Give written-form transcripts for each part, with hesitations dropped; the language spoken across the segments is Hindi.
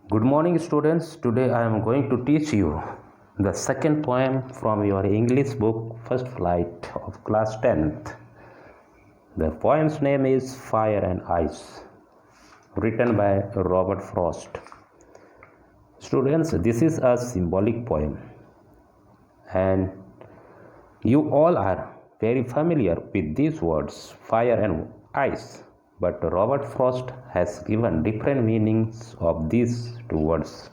Good morning, students. Today I am going to teach you the second poem from your English book, First Flight of class 10th. The poem's name is Fire and Ice, written by Robert Frost. Students, this is a symbolic poem, and you all are very familiar with these words, fire and ice. But Robert Frost has given different meanings of these two words.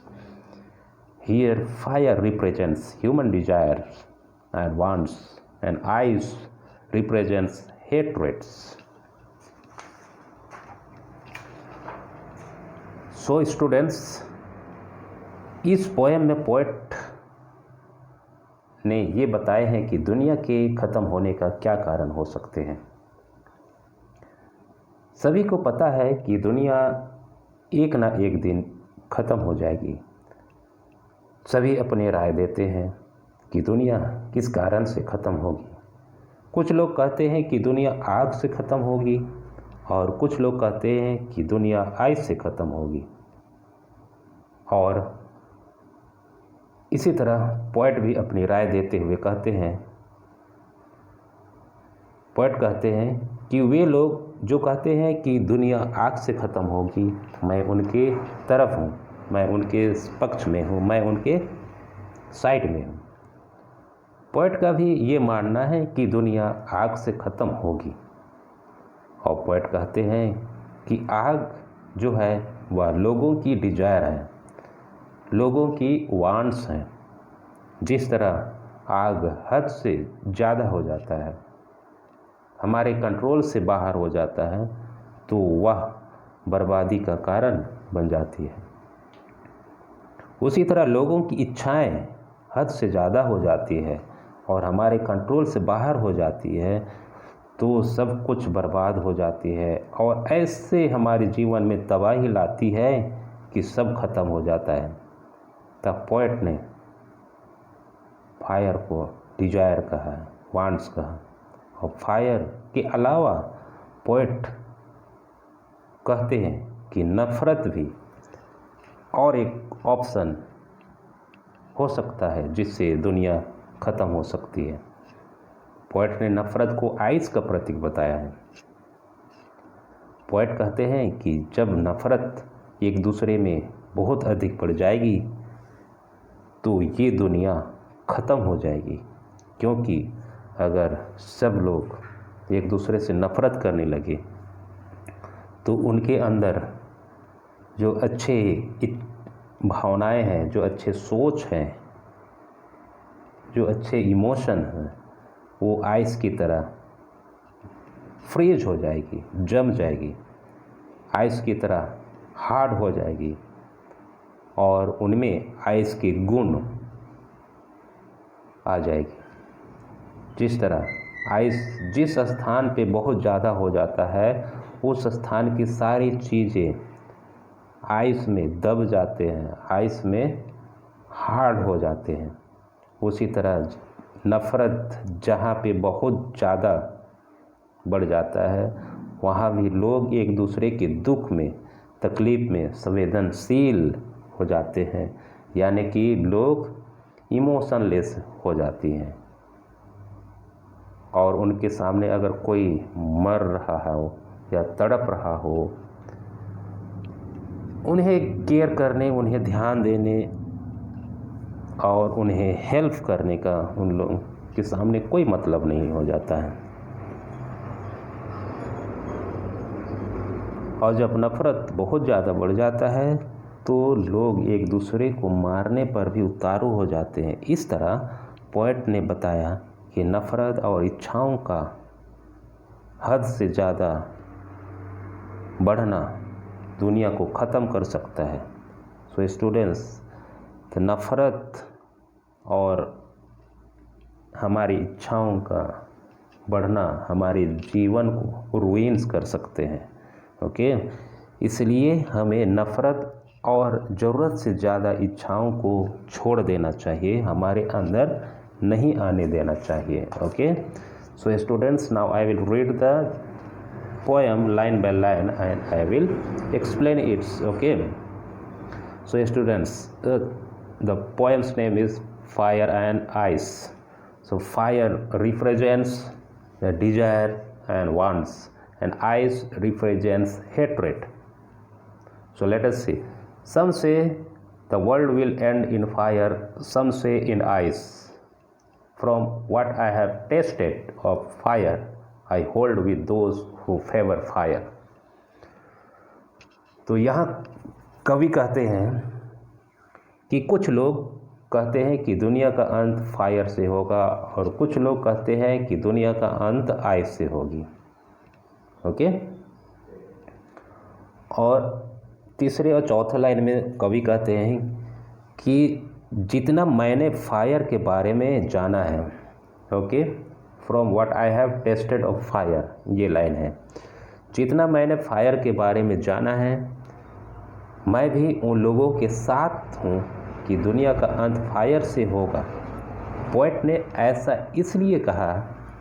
Here, fire represents human desires and wants, and ice represents hatreds. So, students, इस पोएम में पोएट ने ये बताए हैं कि दुनिया के ख़त्म होने का क्या कारण हो सकते हैं। सभी को पता है कि दुनिया एक ना एक दिन ख़त्म हो जाएगी। सभी अपनी राय देते हैं कि दुनिया किस कारण से ख़त्म होगी। कुछ लोग कहते हैं कि दुनिया आग से ख़त्म होगी और कुछ लोग कहते हैं कि दुनिया आइस से ख़त्म होगी। और इसी तरह पोएट भी अपनी राय देते हुए कहते हैं कि वे लोग जो कहते हैं कि दुनिया आग से ख़त्म होगी, मैं उनके तरफ हूँ, मैं उनके पक्ष में हूँ, मैं उनके साइड में हूँ। पोएट का भी ये मानना है कि दुनिया आग से ख़त्म होगी, और पोएट कहते हैं कि आग जो है वह लोगों की डिजायर है, लोगों की वांट्स हैं। जिस तरह आग हद से ज़्यादा हो जाता है, हमारे कंट्रोल से बाहर हो जाता है, तो वह बर्बादी का कारण बन जाती है। उसी तरह लोगों की इच्छाएं हद से ज़्यादा हो जाती है और हमारे कंट्रोल से बाहर हो जाती है, तो सब कुछ बर्बाद हो जाती है और ऐसे हमारे जीवन में तबाही लाती है कि सब खत्म हो जाता है। तब पोएट ने फायर को डिजायर कहा, वांट्स कहा, और फायर के अलावा पोएट कहते हैं कि नफ़रत भी और एक ऑप्शन हो सकता है जिससे दुनिया ख़त्म हो सकती है। पोएट ने नफ़रत को आइस का प्रतीक बताया है। पोएट कहते हैं कि जब नफ़रत एक दूसरे में बहुत अधिक बढ़ जाएगी तो ये दुनिया ख़त्म हो जाएगी, क्योंकि अगर सब लोग एक दूसरे से नफ़रत करने लगे तो उनके अंदर जो अच्छे भावनाएं हैं, जो अच्छे सोच हैं, जो अच्छे इमोशन हैं, वो आइस की तरह फ्रीज हो जाएगी, जम जाएगी, आइस की तरह हार्ड हो जाएगी और उनमें आइस के गुण आ जाएगी। जिस तरह आइस जिस स्थान पे बहुत ज़्यादा हो जाता है, उस स्थान की सारी चीज़ें आइस में दब जाते हैं, आइस में हार्ड हो जाते हैं। उसी तरह नफ़रत जहाँ पे बहुत ज़्यादा बढ़ जाता है, वहाँ भी लोग एक दूसरे के दुख में, तकलीफ़ में संवेदनशील हो जाते हैं, यानी कि लोग इमोशनलेस हो जाती हैं। और उनके सामने अगर कोई मर रहा हो या तड़प रहा हो, उन्हें केयर करने, उन्हें ध्यान देने और उन्हें हेल्प करने का उन लोगों के सामने कोई मतलब नहीं हो जाता है। और जब नफ़रत बहुत ज़्यादा बढ़ जाता है तो लोग एक दूसरे को मारने पर भी उतारू हो जाते हैं। इस तरह पोएट ने बताया कि नफ़रत और इच्छाओं का हद से ज़्यादा बढ़ना दुनिया को ख़त्म कर सकता है। सो स्टूडेंट्स, तो नफ़रत और हमारी इच्छाओं का बढ़ना हमारे जीवन को रुइंस कर सकते हैं। ओके, इसलिए हमें नफ़रत और ज़रूरत से ज़्यादा इच्छाओं को छोड़ देना चाहिए, हमारे अंदर नहीं आने देना चाहिए। Okay, so students, now I will read the poem line by line and I will explain it. Okay, So students, the poem's name is Fire and Ice. So fire represents the desire and wants, and ice represents hatred. So let us see. Some say the world will end in fire, some say in ice. From what I have tasted of fire, I hold with those who favor fire. तो यहाँ कवि कहते हैं कि कुछ लोग कहते हैं कि दुनिया का अंत फायर से होगा और कुछ लोग कहते हैं कि दुनिया का अंत आइस से होगी। ओके। और तीसरे और चौथे लाइन में कवि कहते हैं कि जितना मैंने फायर के बारे में जाना है, okay, from what I have tested of fire, ये लाइन है, जितना मैंने फायर के बारे में जाना है मैं भी उन लोगों के साथ हूँ कि दुनिया का अंत फायर से होगा। पोएट ने ऐसा इसलिए कहा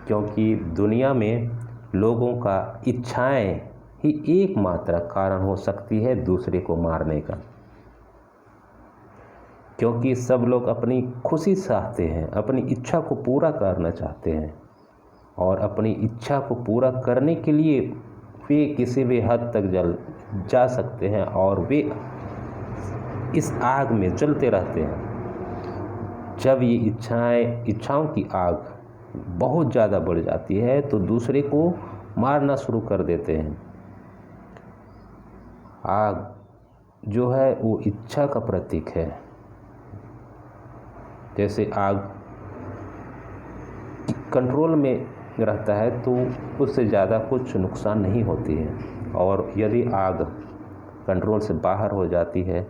क्योंकि दुनिया में लोगों का इच्छाएं ही एकमात्र कारण हो सकती है दूसरे को मारने का, क्योंकि सब लोग अपनी खुशी चाहते हैं, अपनी इच्छा को पूरा करना चाहते हैं और अपनी इच्छा को पूरा करने के लिए वे किसी भी हद तक जा सकते हैं और वे इस आग में जलते रहते हैं। जब ये इच्छाओं की आग बहुत ज़्यादा बढ़ जाती है तो दूसरे को मारना शुरू कर देते हैं। आग जो है वो इच्छा का प्रतीक है। जैसे आग कंट्रोल में रहता है तो उससे ज़्यादा कुछ नुकसान नहीं होती है, और यदि आग कंट्रोल से बाहर हो जाती है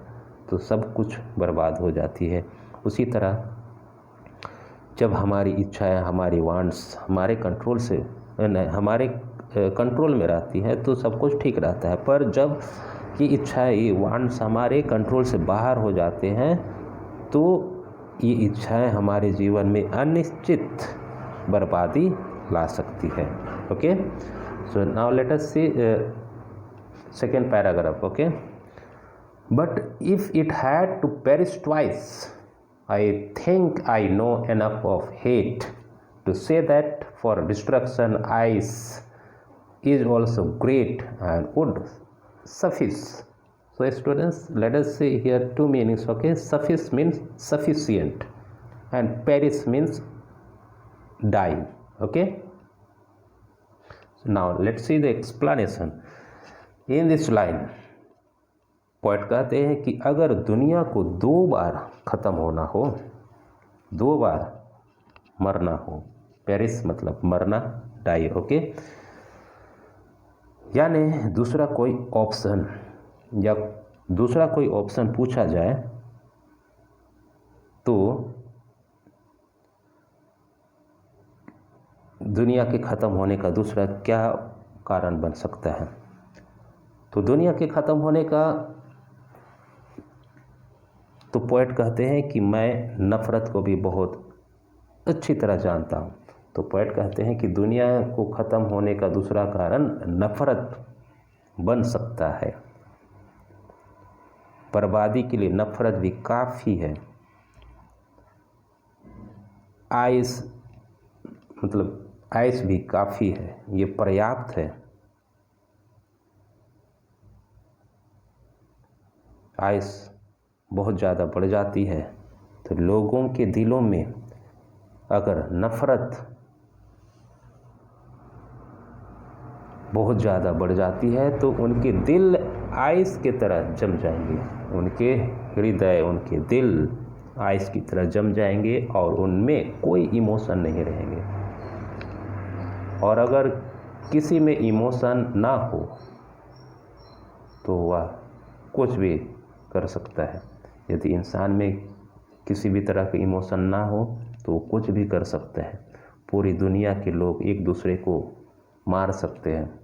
तो सब कुछ बर्बाद हो जाती है। उसी तरह जब हमारी इच्छाएं, हमारी वांट्स हमारे कंट्रोल में रहती है तो सब कुछ ठीक रहता है, पर जब ये इच्छाएं, वांट्स हमारे कंट्रोल से बाहर हो जाते हैं तो ये इच्छाएं हमारे जीवन में अनिश्चित बर्बादी ला सकती है। Okay, so now let us see second paragraph. Okay, but if it had to perish twice, I think I know enough of hate to say that for destruction ice is also great and would suffice. So students, let us see here two meanings. Okay, suffice means sufficient and perish means die. Okay, so now let's see the explanation in this line. Poet कहते हैं कि अगर दुनिया को 2 बार ख़त्म होना हो, 2 बार मरना हो, पेरिस मतलब मरना, डाई। ओके, यानी दूसरा कोई ऑप्शन पूछा जाए तो दुनिया के ख़त्म होने का दूसरा क्या कारण बन सकता है? तो दुनिया के ख़त्म होने का तो पोएट कहते हैं कि मैं नफ़रत को भी बहुत अच्छी तरह जानता हूँ। तो पोएट कहते हैं कि दुनिया को ख़त्म होने का दूसरा कारण नफ़रत बन सकता है। बर्बादी के लिए नफ़रत भी काफ़ी है। आइस मतलब आइस भी काफ़ी है, ये पर्याप्त है। आइस बहुत ज़्यादा बढ़ जाती है तो लोगों के दिलों में अगर नफ़रत बहुत ज़्यादा बढ़ जाती है तो उनके दिल आइस की तरह जम जाएंगे, उनके हृदय, उनके दिल आइस की तरह जम जाएंगे और उनमें कोई इमोशन नहीं रहेंगे। और अगर किसी में इमोशन ना हो तो वह कुछ भी कर सकता है। यदि इंसान में किसी भी तरह के इमोशन ना हो तो वो कुछ भी कर सकता है। पूरी दुनिया के लोग एक दूसरे को मार सकते हैं,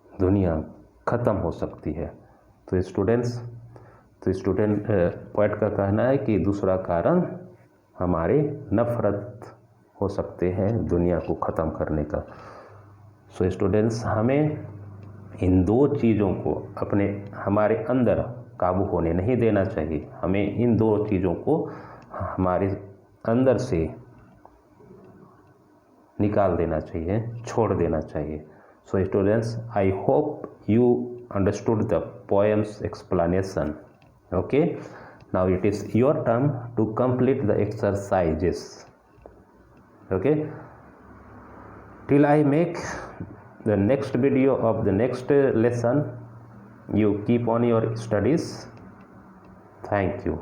दुनिया ख़त्म हो सकती है। तो स्टूडेंट पोएट का कहना है कि दूसरा कारण हमारे नफ़रत हो सकते हैं दुनिया को ख़त्म करने का। सो स्टूडेंट्स, हमें इन दो चीज़ों को हमारे अंदर काबू होने नहीं देना चाहिए। हमें इन दो चीज़ों को हमारे अंदर से निकाल देना चाहिए, छोड़ देना चाहिए। So students, I hope you understood the poem's explanation. Okay, now it is your turn to complete the exercises. Okay, till I make the next video of the next lesson, you keep on your studies. Thank you.